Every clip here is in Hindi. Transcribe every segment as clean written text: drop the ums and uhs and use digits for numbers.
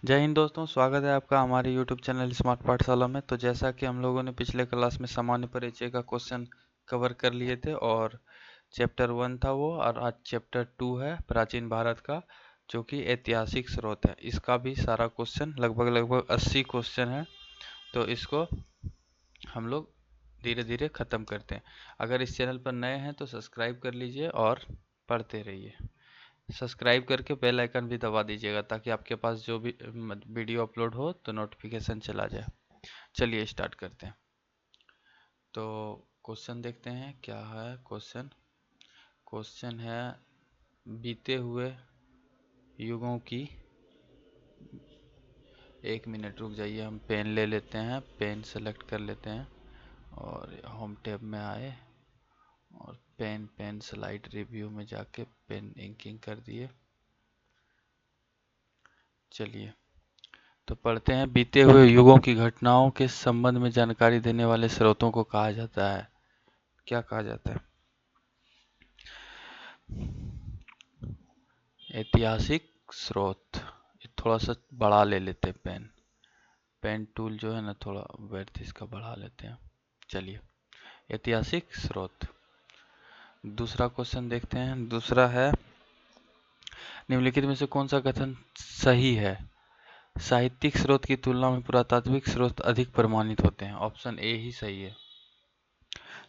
जय हिंद दोस्तों, स्वागत है आपका हमारे YouTube चैनल स्मार्ट पाठशाला में। तो जैसा कि हम लोगों ने पिछले क्लास में सामान्य परिचय का क्वेश्चन कवर कर लिए थे और चैप्टर 1 था वो, और आज चैप्टर 2 है प्राचीन भारत का, जो कि ऐतिहासिक स्रोत है। इसका भी सारा क्वेश्चन लगभग 80 क्वेश्चन है। तो इसको हम लोग धीरे धीरे ख़त्म करते हैं। अगर इस चैनल पर नए हैं तो सब्सक्राइब कर लीजिए और पढ़ते रहिए। सब्सक्राइब करके बेल आइकन भी दबा दीजिएगा ताकि आपके पास जो भी वीडियो अपलोड हो तो नोटिफिकेशन चला जाए। चलिए स्टार्ट करते हैं। तो क्वेश्चन देखते हैं क्या है। क्वेश्चन है, बीते हुए युगों की। 1 मिनट रुक जाइए, हम पेन ले लेते हैं, पेन सेलेक्ट कर लेते हैं और होम टैब में आए और पेन स्लाइड रिव्यू में जाके पेन इंकिंग कर दिए। चलिए तो पढ़ते हैं। बीते हुए युगों की घटनाओं के संबंध में जानकारी देने वाले स्रोतों को कहा जाता है, क्या कहा जाता है? ऐतिहासिक स्रोत। थोड़ा सा बढ़ा ले लेते हैं, पेन टूल जो है ना, थोड़ा वर्थ इसका बढ़ा लेते हैं। चलिए, ऐतिहासिक स्रोत। दूसरा क्वेश्चन देखते हैं। दूसरा है, निम्नलिखित में से कौन सा कथन सही है? साहित्यिक स्रोत की तुलना में पुरातात्विक स्रोत अधिक प्रमाणित होते हैं। ऑप्शन ए ही सही है।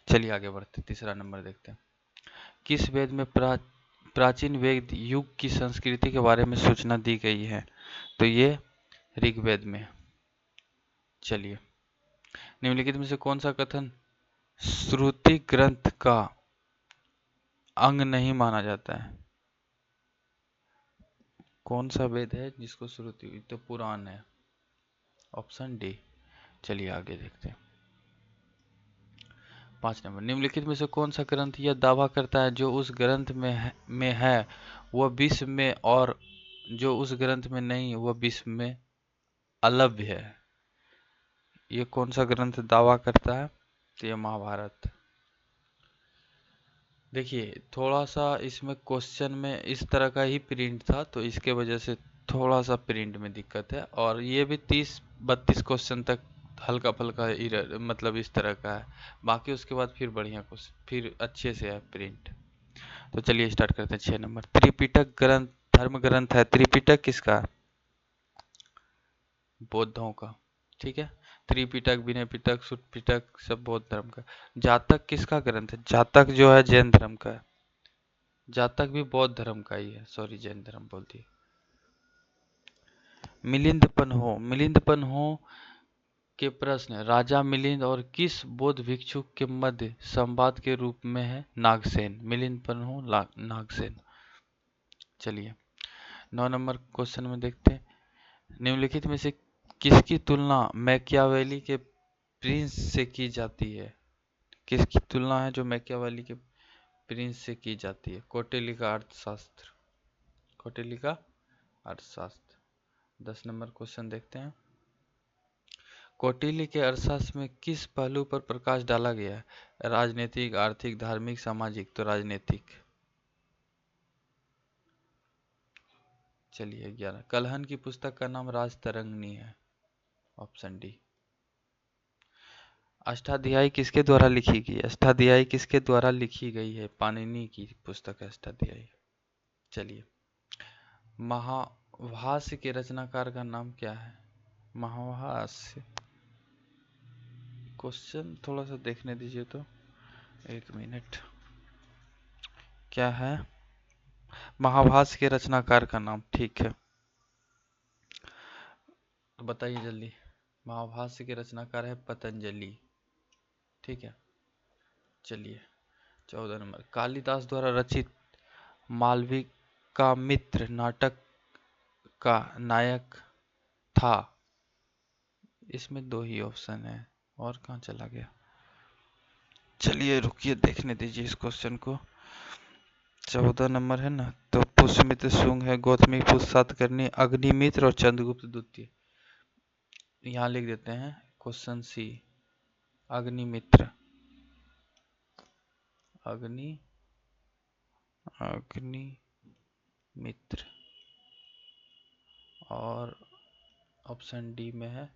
चलिए आगे बढ़ते, तीसरा नंबर देखते हैं। किस वेद में प्राचीन वेद युग की संस्कृति के बारे में सूचना दी गई है? तो ये ऋग्वेद में। चलिए, निम्नलिखित में से कौन सा कथन श्रुति ग्रंथ का अंग नहीं माना जाता है? कौन सा वेद है जिसको श्रुति, तो पुराण है। Option D. चलिए आगे देखते हैं। 5 नंबर, निम्नलिखित में से कौन सा ग्रंथ यह दावा करता है जो उस ग्रंथ में है वह विश्व में, और जो उस ग्रंथ में नहीं वह विश्व में अलभ्य है? ये कौन सा ग्रंथ दावा करता है? तो ये महाभारत। देखिए, थोड़ा सा इसमें क्वेश्चन में इस तरह का ही प्रिंट था, तो इसके वजह से थोड़ा सा प्रिंट में दिक्कत है। और ये भी 30-32 क्वेश्चन तक हल्का फुल्का मतलब इस तरह का है। बाकी उसके बाद फिर बढ़िया क्वेश्चन, फिर अच्छे से है प्रिंट। तो चलिए स्टार्ट करते हैं। 6 नंबर, त्रिपिटक ग्रंथ धर्म ग्रंथ है। त्रिपिटक किसका? बौद्धों का। ठीक है, त्रिपिटक, विनय पिटक, सुट पिटक सब बौद्ध धर्म का। जातक किसका ग्रंथ है? जातक जो है जैन धर्म का है। जातक भी बौद्ध धर्म का ही है, सॉरी जैन धर्म बोल दिए। मिलिंदपन्हो के प्रश्न, राजा मिलिंद और किस बौद्ध भिक्षु के मध्य संवाद के रूप में है? नागसेन। मिलिंदपन्हो नागसेन। चलिए 9 नंबर क्वेश्चन में देखते हैं। निम्नलिखित में से किसकी तुलना मैकियावेली के प्रिंस से की जाती है? किसकी तुलना है जो मैकियावेली के प्रिंस से की जाती है? कौटिल्य का अर्थशास्त्र। कौटिल्य का अर्थशास्त्र। 10 नंबर क्वेश्चन देखते हैं। कौटिल्य के अर्थशास्त्र में किस पहलू पर प्रकाश डाला गया है? राजनीतिक, आर्थिक, धार्मिक, सामाजिक। तो राजनीतिक। चलिए 11, कलहन की पुस्तक का नाम राजतरंगिणी है। Option D. अष्टाध्यायी किसके द्वारा लिखी गई? अष्टाध्यायी किसके द्वारा लिखी गई है? पाणिनि की पुस्तक है अष्टाध्यायी। चलिए, महाभाष्य के रचनाकार का नाम क्या है? महाभाष्य। क्वेश्चन थोड़ा सा देखने दीजिए तो, 1 मिनट। क्या है महाभाष्य के रचनाकार का नाम? ठीक है, तो बताइए जल्दी। महाभाष्य के रचनाकार है पतंजलि। ठीक है, चलिए 14 नंबर, कालिदास द्वारा रचित मालविकामित्र नाटक का नायक था। इसमें 2 ही ऑप्शन है, और कहाँ चला गया? चलिए रुकिए, देखने दीजिए इस क्वेश्चन को। 14 नंबर है ना, तो पुष्यमित्र शुंग है, गौतमीपुत्र सातकर्णी, अग्निमित्र और चंद्रगुप्त द्वितीय। यहाँ लिख देते हैं क्वेश्चन सी, अग्निमित्र। अग्निमित्र और ऑप्शन डी में है,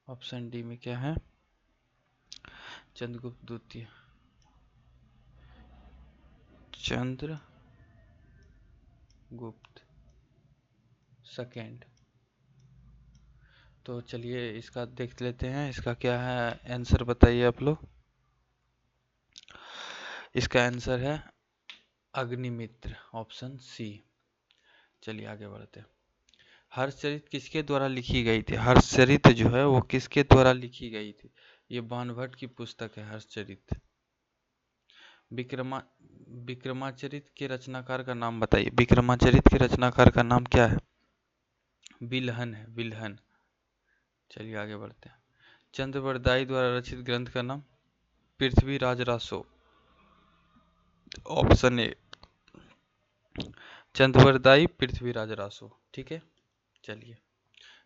ऑप्शन डी में क्या है? चंद्रगुप्त द्वितीय, चंद्रगुप्त सेकेंड। तो चलिए इसका देख लेते हैं, इसका क्या है आंसर, बताइए आप लोग। इसका आंसर है अग्निमित्र, ऑप्शन सी। चलिए आगे बढ़ते हैं। हर्षचरित किसके द्वारा लिखी गई थी? हर्षचरित जो है वो किसके द्वारा लिखी गई थी? ये बाणभट्ट की पुस्तक है हर्षचरित। विक्रमा विक्रमाचरित के रचनाकार का नाम बताइए। विक्रमाचरित के रचनाकार का नाम क्या है? बिल्हन है, बिल्हन। चलिए आगे बढ़ते हैं। चंद्रवरदाई द्वारा रचित ग्रंथ का नाम? Prithviraj Raso, option A. चंद्रवरदाई पृथ्वीराज रासो, ठीक है। चलिए,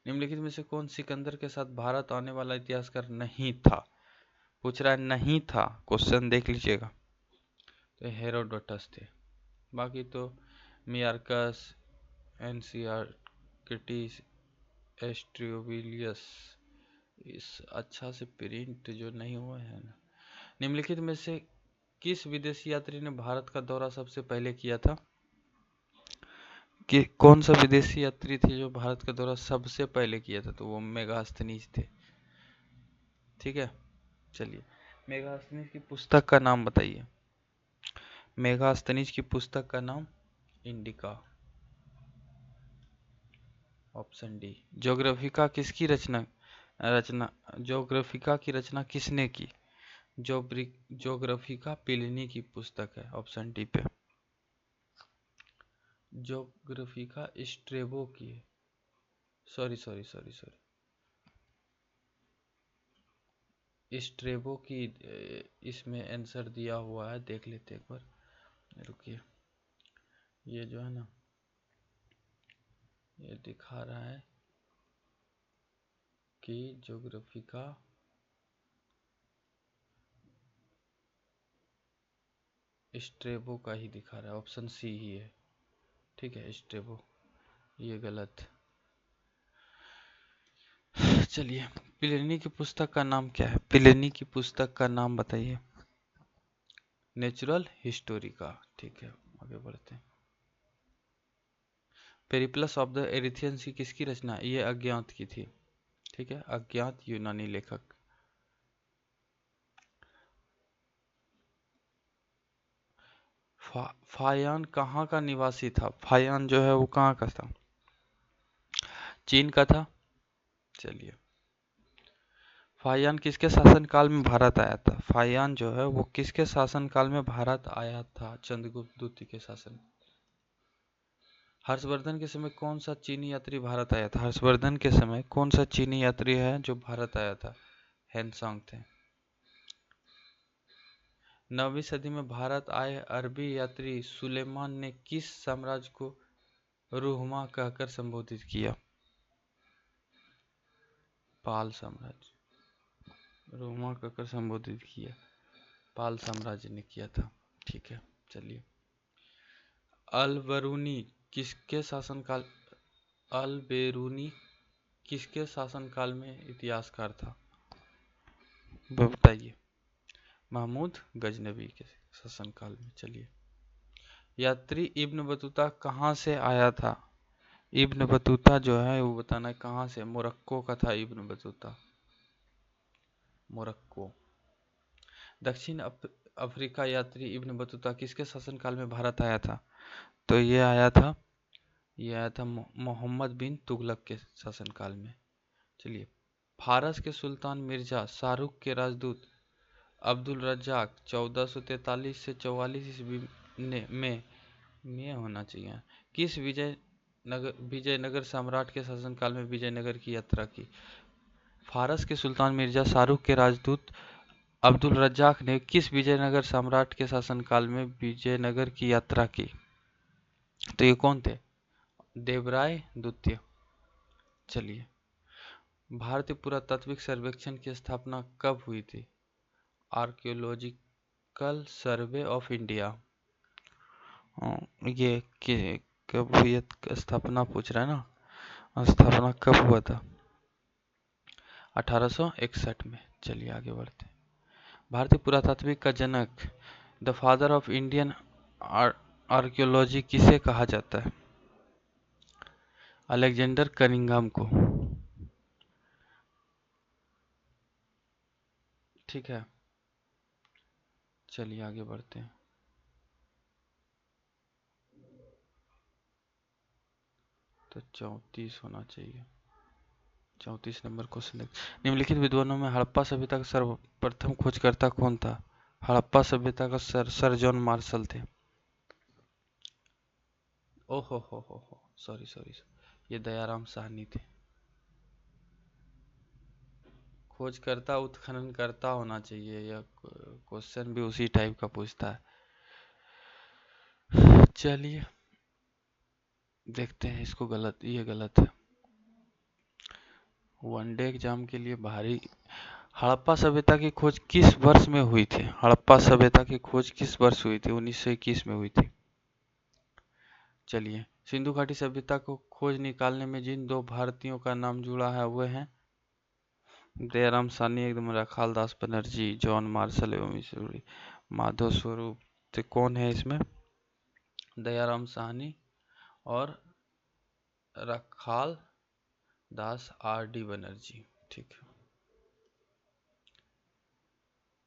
निम्नलिखित में से कौन सिकंदर के साथ भारत आने वाला इतिहासकार नहीं था? पूछ रहा है नहीं था, क्वेश्चन देख लीजिएगा। तो हेरोडोटस थे, बाकी तो मियार्कस, एनसीआरटिस, एस्ट्रियोविलियस, इस अच्छा से प्रिंट जो नहीं हुआ है ना। निम्नलिखित में से किस विदेशी यात्री ने भारत का दौरा सबसे पहले किया था? कि कौन सा विदेशी यात्री थे जो भारत का दौरा सबसे पहले किया था? तो वो मेगास्थनीज थे, ठीक है। चलिए, मेगास्थनीज की पुस्तक का नाम बताइए। मेगास्थनीज की पुस्तक का नाम? Indica, option D. ज्योग्राफिका किसकी रचना रचना ज्योग्राफिका की रचना किसने की? ज्योग्राफिका प्लिनी की पुस्तक है, ऑप्शन डी पे। ज्योग्राफिका स्ट्रेबो की है, sorry sorry sorry sorry, Strabo की इसमें आंसर दिया हुआ है, देख लेते एक बार, रुकिए। ये जो है ना, ये दिखा रहा है कि ज्योग्राफिका स्ट्रेबो का ही दिखा रहा है, ऑप्शन सी ही है, ठीक है, स्ट्रेबो। ये गलत। चलिए, प्लिनी की पुस्तक का नाम क्या है? प्लिनी की पुस्तक का नाम बताइए। नेचुरल हिस्टोरी का, ठीक है। आगे बढ़ते हैं। पेरिप्लस ऑफ द एरिथियंस की किसकी रचना? ये अज्ञात की थी, ठीक है, अज्ञात यूनानी लेखक। फायान कहाँ का निवासी था? फायान जो है वो कहाँ का था? चीन का था। चलिए, फायान किसके शासनकाल में भारत आया था? फायान जो है वो किसके शासनकाल में भारत आया था? चंद्रगुप्त द्वितीय के शासन। हर्षवर्धन के समय कौन सा चीनी यात्री भारत आया था? हर्षवर्धन के समय कौन सा चीनी यात्री है जो भारत आया था? हैंसोंग थे। 9वीं सदी में भारत आए अरबी यात्री सुलेमान ने किस साम्राज्य को रुहमा कहकर संबोधित किया? पाल साम्राज्य, रुहमा कहकर संबोधित किया, पाल साम्राज्य ने किया था, ठीक है। चलिए, अल बरूनी किसके शासनकाल अल बेरूनी किसके शासनकाल में इतिहासकार था? बताइए। महमूद गजनबी के शासनकाल में। चलिए, यात्री इब्न बतूता कहाँ से आया था? इब्न बतूता जो है वो बताना है कहाँ से। मोरक्को का था इब्न बतूता, मोरक्को। दक्षिण अफ्रीका यात्री इब्न बतूता किसके शासनकाल में भारत आया था? तो ये आया था मोहम्मद बिन तुगलक के शासनकाल में। चलिए, फारस के सुल्तान मिर्जा शाहरुख के राजदूत अब्दुल रज्जाक 1443 से 44 ईस्वी में होना चाहिए किस विजयनगर सम्राट के शासनकाल में विजयनगर की यात्रा की? फारस के सुल्तान मिर्जा शाहरुख के राजदूत अब्दुल रज्जाक ने किस विजयनगर सम्राट के शासनकाल में विजयनगर की यात्रा की? तो ये कौन थे? देवराय द्वितीय। चलिए, भारतीय पुरातात्विक सर्वेक्षण की स्थापना कब हुई थी? Archaeological survey of India. ये कब हुई स्थापना पूछ रहा है ना। स्थापना कब हुआ था? 1861 में। चलिए आगे बढ़ते हैं। भारतीय पुरातात्विक का जनक, the father of Indian archaeology किसे कहा जाता है? अलेक्जेंडर कनिंघम को। ठीक है, चलिए आगे बढ़ते हैं। तो 34 होना चाहिए। 34 नंबर क्वेश्चन। निम्नलिखित विद्वानों में हड़प्पा सभ्यता का सर्वप्रथम खोजकर्ता कौन था? हड़प्पा सभ्यता का सर जॉन मार्शल थे। ओहो हो, सॉरी सॉरी, ये दयाराम साहनी थे। खोजकर्ता उत्खननकर्ता होना चाहिए, यह क्वेश्चन भी उसी टाइप का पूछता है। चलिए देखते हैं इसको। गलत, ये गलत है। वनडे एग्जाम के लिए भारी। हड़प्पा सभ्यता की खोज किस वर्ष में हुई थी? हड़प्पा सभ्यता की खोज किस वर्ष हुई थी? 1921 में हुई थी। चलिए, सिंधु घाटी सभ्यता को खोज निकालने में जिन दो भारतीयों का नाम जुड़ा है वे हैं दयाराम साहनी, एकदम रखाल दास बनर्जी, जॉन मार्शल एवं माधव स्वरूप। तो कौन है इसमें? दयाराम साहनी और रखाल दास आर.डी. बनर्जी। ठीक है,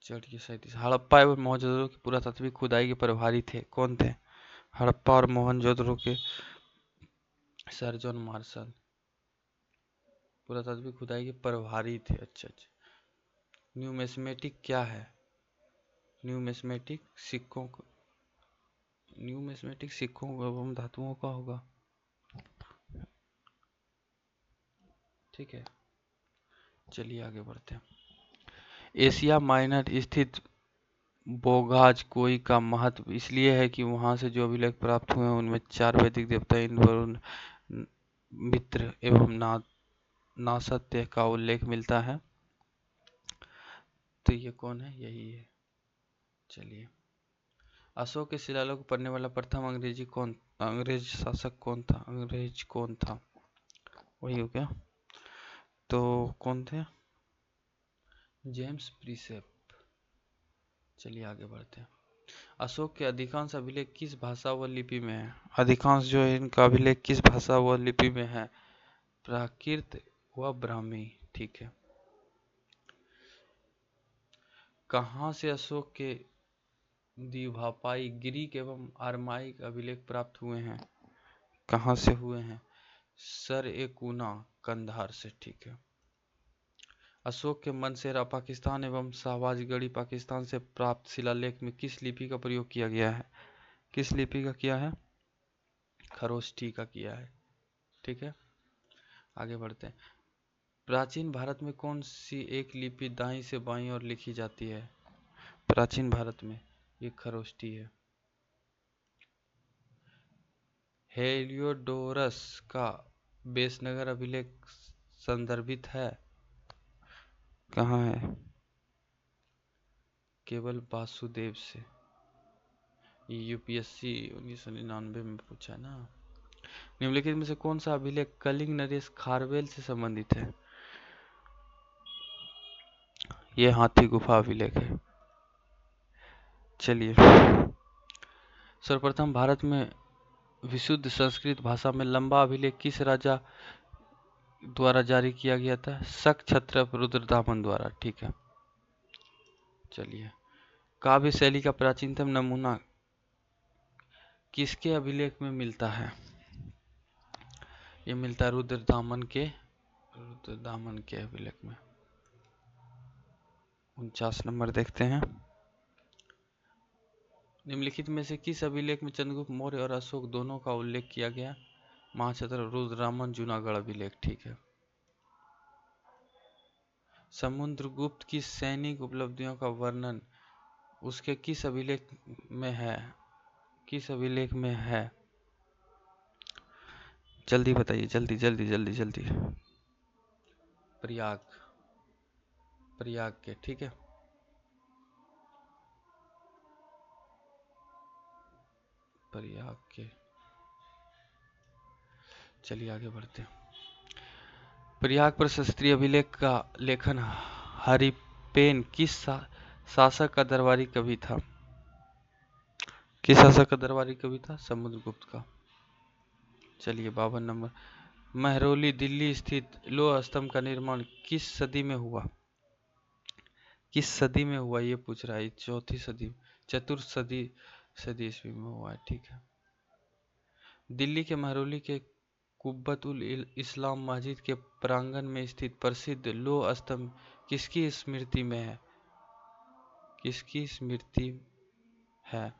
चलिए 37। हड़प्पा एवं मोहनजोदड़ो की पुरातात्विक खुदाई के प्रभारी थे, कौन थे? हड़प्पा और मोहनजोदड़ो के सर जॉन मार्शल पुरातात्विक खुदाई के प्रभारी थे। अच्छा। न्यूमेस्मेटिक क्या है? न्यूमेस्मेटिक सिक्कों एवं धातुओं का होगा। ठीक है, चलिए आगे बढ़ते हैं। एशिया माइनर स्थित बोगाज कोई का महत्व इसलिए है कि वहां से जो अभिलेख प्राप्त हुए हैं उनमें 4 वैदिक देवता इंद्र, वरुण, मित्र एवं नासत्य का उल्लेख मिलता है। तो ये कौन है? यही है। चलिए, अशोक के शिलालेख को पढ़ने वाला प्रथम अंग्रेज शासक कौन था? अंग्रेज कौन था? वही हो गया। तो कौन थे? जेम्स प्रिसेप। चलिए आगे बढ़ते हैं। अशोक के अधिकांश अभिलेख किस भाषा व लिपि में है? अधिकांश जो है इनका अभिलेख किस भाषा व लिपि में है? प्राकृत व ब्राह्मी। ठीक है। कहाँ से अशोक के द्विभाषाई ग्रीक एवं आरमाइक अभिलेख प्राप्त हुए हैं? कहाँ से हुए हैं? सर-ए-कुना, कंधार से। ठीक है। अशोक के मनसेरा पाकिस्तान एवं शाहबाजगढ़ी पाकिस्तान से प्राप्त शिलालेख में किस लिपि का प्रयोग किया गया है? किस लिपि का किया है? खरोष्ठी का किया है। ठीक है, आगे बढ़ते हैं। प्राचीन भारत में कौन सी एक लिपि दाईं से बाईं ओर लिखी जाती है? प्राचीन भारत में ये खरोष्ठी है। हेलियोडोरस का बेसनगर अभिलेख संदर्भित है? कहाँ है? केवल वासुदेव से। यूपीएससी 1999 में पूछा है ना। निम्नलिखित में से कौन सा अभिलेख कलिंग नरेश खारवेल से संबंधित है? ये हाथी गुफा अभिलेख है। चलिए, सर्वप्रथम भारत में विशुद्ध संस्कृत भाषा में लंबा अभिलेख किस राजा द्वारा जारी किया गया था? शक क्षत्रप रुद्रदामन द्वारा। ठीक है, चलिए। काव्य शैली का प्राचीनतम नमूना किसके अभिलेख में मिलता है? ये मिलता है रुद्रदामन के अभिलेख में। 49 नंबर देखते हैं। निम्नलिखित में से किस अभिलेख में चंद्रगुप्त मौर्य और अशोक दोनों का उल्लेख किया गया? महाक्षत्र रुद्रदामन जूनागढ़ अभिलेख। ठीक है। समुद्रगुप्त की सैनिक उपलब्धियों का वर्णन उसके किस अभिलेख में है? किस अभिलेख में है? जल्दी बताइए, जल्दी जल्दी जल्दी जल्दी। प्रयाग के। ठीक है, प्रयाग के। चलिए आगे बढ़ते हैं। प्रयाग प्रशस्त्री अभिलेख का लेखन हरिपेन किस शासक का दरबारी कवि था? किस शासक का दरबारी कवि था? समुद्रगुप्त का। चलिए 52 नंबर। महरौली दिल्ली स्थित लौह स्तंभ का निर्माण किस सदी में हुआ? किस सदी में हुआ ये पूछ रहा है। चौथी सदी, चतुर्थ सदी ईस्वी में हुआ है। ठीक है। दिल्ली के महरौली के कुब्बत उल इस्लाम मस्जिद के प्रांगण में स्थित प्रसिद्ध लौह स्तंभ किसकी स्मृति में है? किसकी स्मृति है?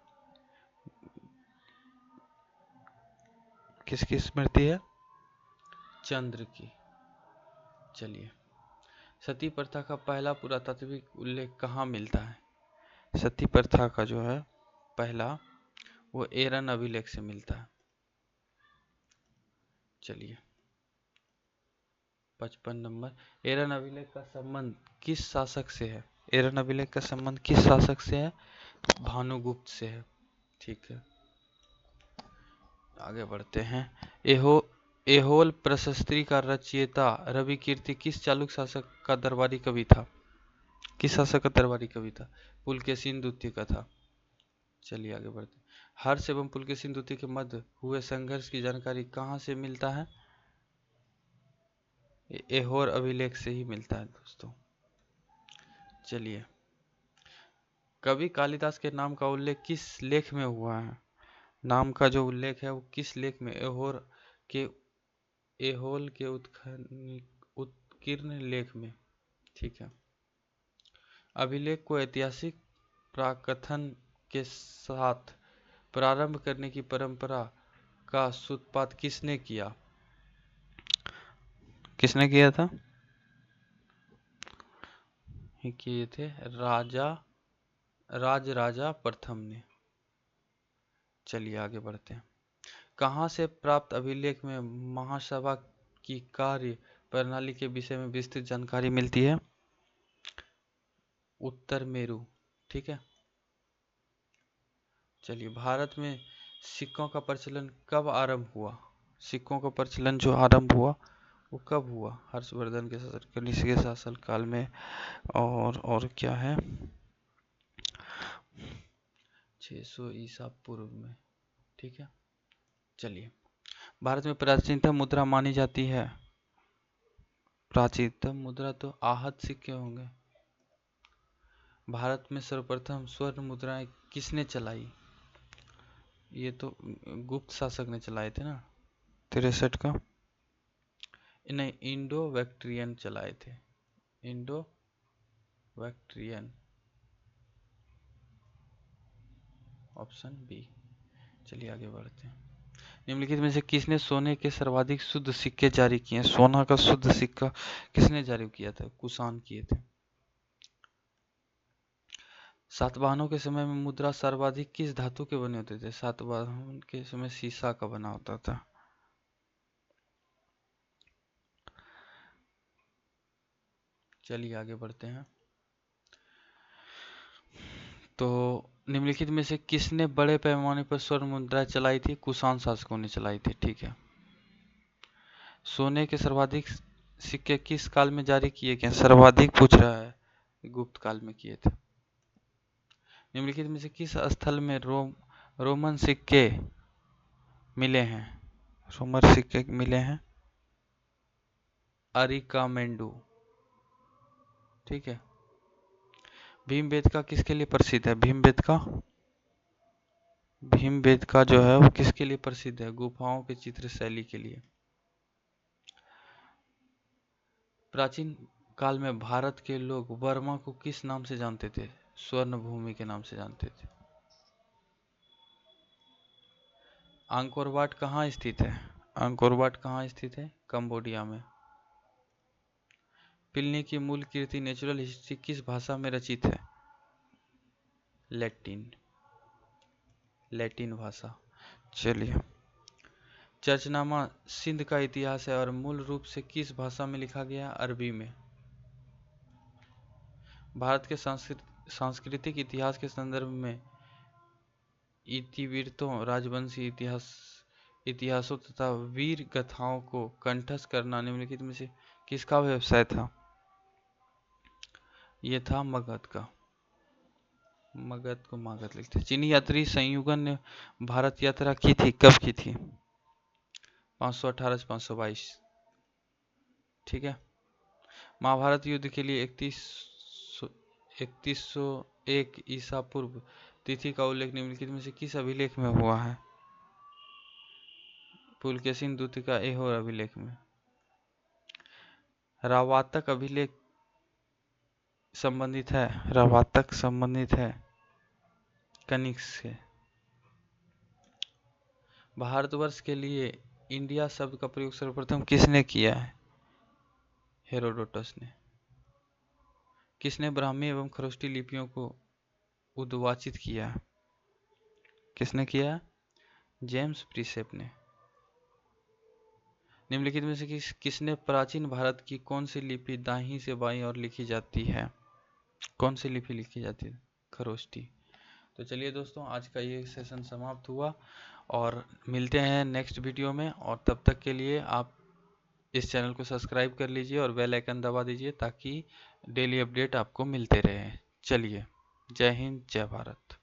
किसकी स्मृति है? चंद्र की। चलिए, सती प्रथा का पहला पुरातात्विक उल्लेख कहाँ मिलता है? सती प्रथा का जो है पहला, वो एरन अभिलेख से मिलता है। चलिए 55 नंबर। एरन अभिलेख का संबंध किस शासक से है? एरन अभिलेख का संबंध किस शासक से है? भानुगुप्त से है। ठीक है, आगे बढ़ते हैं। एहोल प्रशस्त्री का रचयिता रवि कीर्ति किस चालुक्य शासक का दरबारी कवि था? किस शासक का दरबारी कवि था? पुलकेशिन द्वितीय का था। चलिए आगे बढ़ते हैं। हर्ष एवं पुलकेशिन द्वितीय के मध्य हुए संघर्ष की जानकारी कहाँ से मिलता है? एहोर अभिलेख से ही मिलता है दोस्तों। चलिए, कवि कालिदास के नाम का उल्लेख किस लेख में हुआ है? नाम का जो उल्लेख है वो किस लेख में? एहोल के उत्कीर्ण लेख में। ठीक है। अभिलेख को ऐतिहासिक प्राकथन के साथ प्रारंभ करने की परंपरा का सूत्रपात किसने किया? किसने किया था? किए थे राजा प्रथम ने। चलिए आगे बढ़ते हैं। कहाँ से प्राप्त अभिलेख में महासभा की कार्य प्रणाली के विषय में विस्तृत जानकारी मिलती है? उत्तर मेरू। ठीक है। चलिए, भारत में सिक्कों का प्रचलन कब आरंभ हुआ? सिक्कों का प्रचलन जो आरंभ हुआ वो कब हुआ? हर्षवर्धन के शासन काल में। और क्या है, 600 ईसा पूर्व में। ठीक है। चलिए, भारत में प्राचीनतम मुद्रा मानी जाती है? प्राचीनतम मुद्रा तो आहत सिक्के होंगे। भारत में सर्वप्रथम स्वर्ण मुद्राएं किसने चलाई? ये तो गुप्त शासक ने चलाए थे ना, 63 का। नहीं, इंडो बैक्ट्रियन चलाए थे। Indo Bactrian, option B. चलिए आगे बढ़ते हैं। निम्नलिखित में से किसने सोने के सर्वाधिक शुद्ध सिक्के जारी किए? सोना का शुद्ध सिक्का किसने जारी किया था? कुषाण किए थे। सातवाहनों के समय में मुद्रा सर्वाधिक किस धातु के बने होते थे? सातवाहन के समय सीसा का बना होता था। चलिए आगे बढ़ते हैं। तो निम्नलिखित में से किसने बड़े पैमाने पर स्वर्ण मुद्राएं चलाई थी? कुषाण शासकों ने चलाई थी। ठीक है। सोने के सर्वाधिक सिक्के किस काल में जारी किए गए? सर्वाधिक पूछ रहा है, गुप्त काल में किए थे। निम्नलिखित में से किस स्थल में रोमन सिक्के मिले हैं? रोमन सिक्के मिले हैं अरिकामेंडू। ठीक है। भीमबेटका किसके लिए प्रसिद्ध है? भीमबेटका जो है वो किसके लिए प्रसिद्ध है? गुफाओं के चित्र शैली के लिए। प्राचीन काल में भारत के लोग वर्मा को किस नाम से जानते थे? स्वर्ण भूमि के नाम से जानते थे। अंकोर वाट कहाँ स्थित है? अंकोर वाट कहाँ स्थित है? कंबोडिया में। प्लिनी की मूल कृति नेचुरल हिस्ट्री किस भाषा में रचित है? लैटिन भाषा। चलिए, चर्चनामा सिंध का इतिहास है और मूल रूप से किस भाषा में लिखा गया? अरबी में। भारत के सांस्कृतिक इतिहास के संदर्भ में इतिवृत्तों राजवंशी इतिहास इतिहासों तथा वीर गाथाओं को कंठस्थ करना निम्नलिखित में से किसका व्यवसाय था? ये था मगध का। मगध को मागध लिखते। चीनी यात्री संयुगन ने भारत यात्रा की थी, कब की थी? 518 से 522। ठीक है। महाभारत युद्ध के लिए 3101 ईसा पूर्व तिथि का उल्लेख निम्नलिखित में से किस अभिलेख में हुआ है? पुलकेशिन द्वितीय का ऐहोर अभिलेख में। रावातक अभिलेख संबंधित है, रावातक संबंधित है कनिष्क से। भारतवर्ष के लिए इंडिया शब्द का प्रयोग सर्वप्रथम किसने किया है? हेरोडोटस ने। किसने ब्राह्मी एवं खरोष्टी लिपियों को उद्वाचित किया है? किसने किया? जेम्स प्रिसेप ने। निम्नलिखित में से किसने प्राचीन भारत की कौन सी लिपि दाहिनी से बाईं ओर लिखी जाती है? कौन सी लिपि लिखी जाती है? खरोष्टी। तो चलिए दोस्तों, आज का ये सेशन समाप्त हुआ और मिलते हैं नेक्स्ट वीडियो में। और तब तक के लिए आप इस चैनल को सब्सक्राइब कर लीजिए और बेल आइकन दबा दीजिए ताकि डेली अपडेट आपको मिलते रहे। चलिए, जय हिंद, जय भारत।